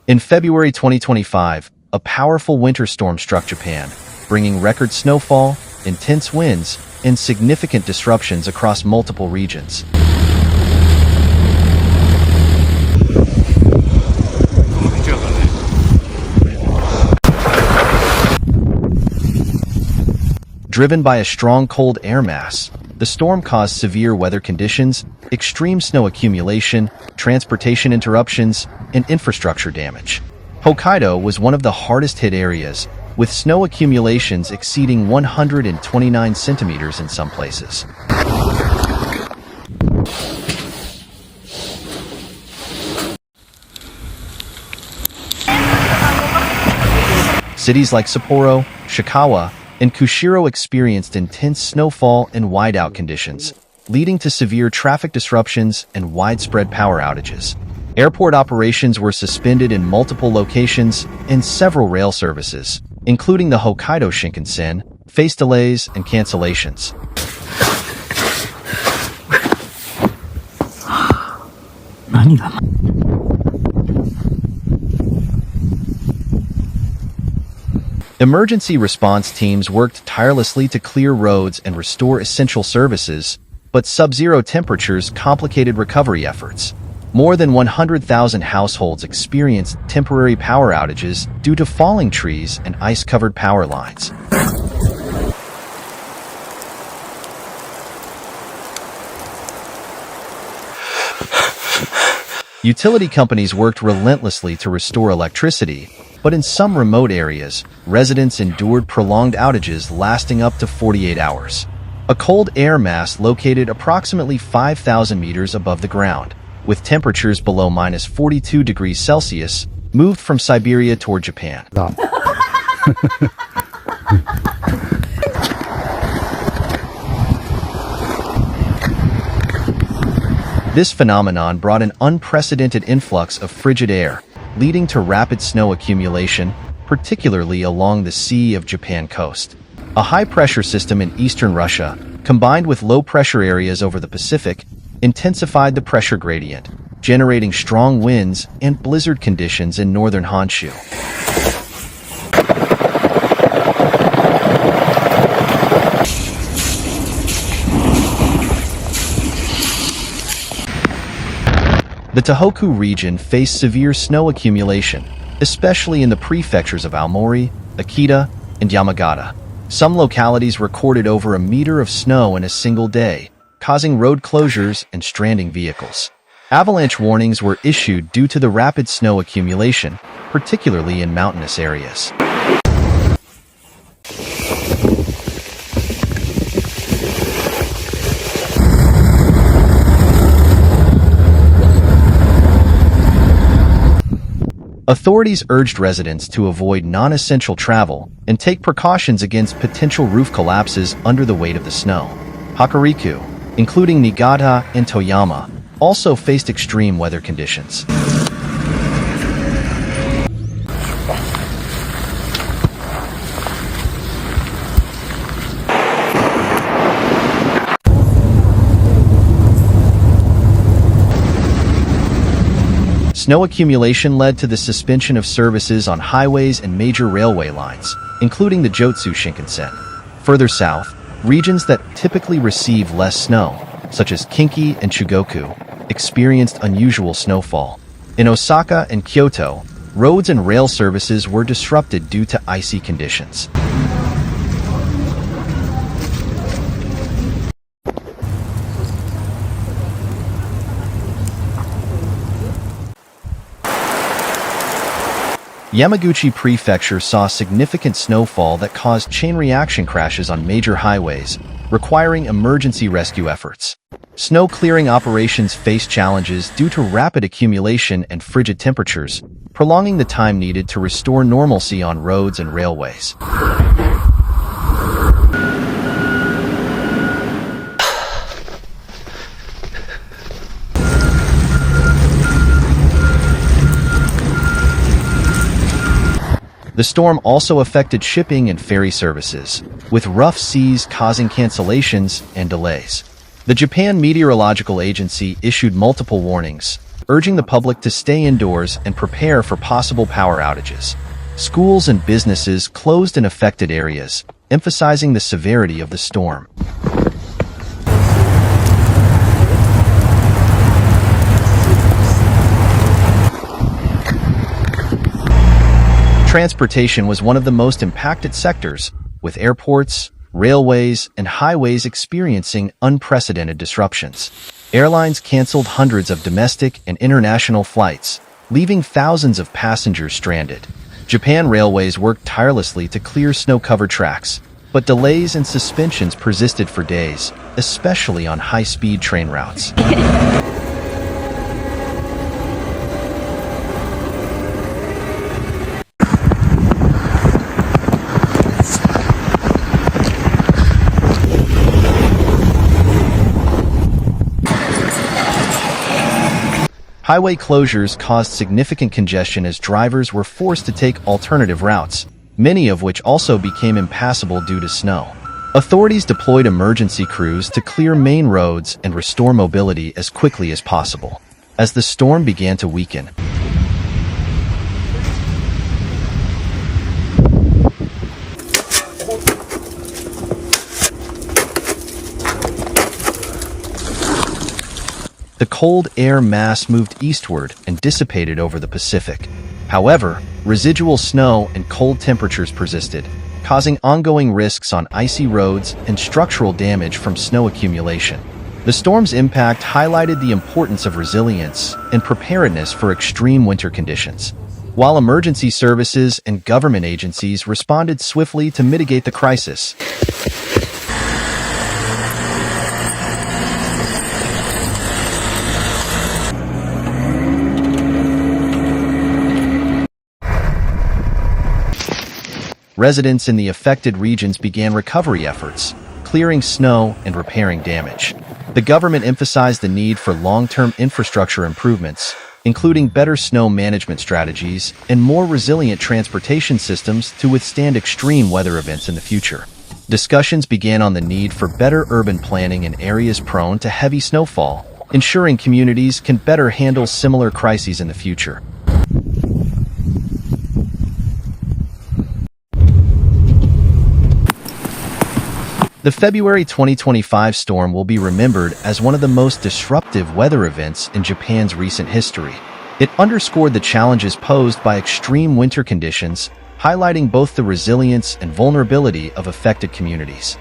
In February 2025, a powerful winter storm struck Japan, bringing record snowfall, intense winds, and significant disruptions across multiple regions. Driven by a strong cold air mass, the storm caused severe weather conditions, extreme snow accumulation, transportation interruptions, and infrastructure damage. Hokkaido was one of the hardest-hit areas, with snow accumulations exceeding 129 centimeters in some places. Cities like Sapporo, Shikawa, and Kushiro experienced intense snowfall and whiteout conditions, leading to severe traffic disruptions and widespread power outages. Airport operations were suspended in multiple locations, and several rail services, including the Hokkaido Shinkansen, faced delays and cancellations. Emergency response teams worked tirelessly to clear roads and restore essential services, but sub-zero temperatures complicated recovery efforts. More than 100,000 households experienced temporary power outages due to falling trees and ice-covered power lines. Utility companies worked relentlessly to restore electricity, but in some remote areas, residents endured prolonged outages lasting up to 48 hours. A cold air mass located approximately 5,000 meters above the ground, with temperatures below minus 42 degrees Celsius, moved from Siberia toward Japan. This phenomenon brought an unprecedented influx of frigid air, leading to rapid snow accumulation, particularly along the Sea of Japan coast. A high-pressure system in eastern Russia, combined with low-pressure areas over the Pacific, intensified the pressure gradient, generating strong winds and blizzard conditions in northern Honshu. The Tohoku region faced severe snow accumulation, especially in the prefectures of Aomori, Akita, and Yamagata. Some localities recorded over a meter of snow in a single day, causing road closures and stranding vehicles. Avalanche warnings were issued due to the rapid snow accumulation, particularly in mountainous areas. Authorities urged residents to avoid non-essential travel and take precautions against potential roof collapses under the weight of the snow. Hokuriku, including Niigata and Toyama, also faced extreme weather conditions. Snow accumulation led to the suspension of services on highways and major railway lines, including the Jotsu Shinkansen. Further south, regions that typically receive less snow, such as Kinki and Chugoku, experienced unusual snowfall. In Osaka and Kyoto, roads and rail services were disrupted due to icy conditions. Yamaguchi Prefecture saw significant snowfall that caused chain reaction crashes on major highways, requiring emergency rescue efforts. Snow clearing operations faced challenges due to rapid accumulation and frigid temperatures, prolonging the time needed to restore normalcy on roads and railways. The storm also affected shipping and ferry services, with rough seas causing cancellations and delays. The Japan Meteorological Agency issued multiple warnings, urging the public to stay indoors and prepare for possible power outages. Schools and businesses closed in affected areas, emphasizing the severity of the storm. Transportation was one of the most impacted sectors, with airports, railways, and highways experiencing unprecedented disruptions. Airlines canceled hundreds of domestic and international flights, leaving thousands of passengers stranded. Japan Railways worked tirelessly to clear snow-covered tracks, but delays and suspensions persisted for days, especially on high-speed train routes. Highway closures caused significant congestion as drivers were forced to take alternative routes, many of which also became impassable due to snow. Authorities deployed emergency crews to clear main roads and restore mobility as quickly as possible. As the storm began to weaken, the cold air mass moved eastward and dissipated over the Pacific. However, residual snow and cold temperatures persisted, causing ongoing risks on icy roads and structural damage from snow accumulation. The storm's impact highlighted the importance of resilience and preparedness for extreme winter conditions. While emergency services and government agencies responded swiftly to mitigate the crisis, residents in the affected regions began recovery efforts, clearing snow and repairing damage. The government emphasized the need for long-term infrastructure improvements, including better snow management strategies and more resilient transportation systems to withstand extreme weather events in the future. Discussions began on the need for better urban planning in areas prone to heavy snowfall, ensuring communities can better handle similar crises in the future. The February 2025 storm will be remembered as one of the most disruptive weather events in Japan's recent history. It underscored the challenges posed by extreme winter conditions, highlighting both the resilience and vulnerability of affected communities.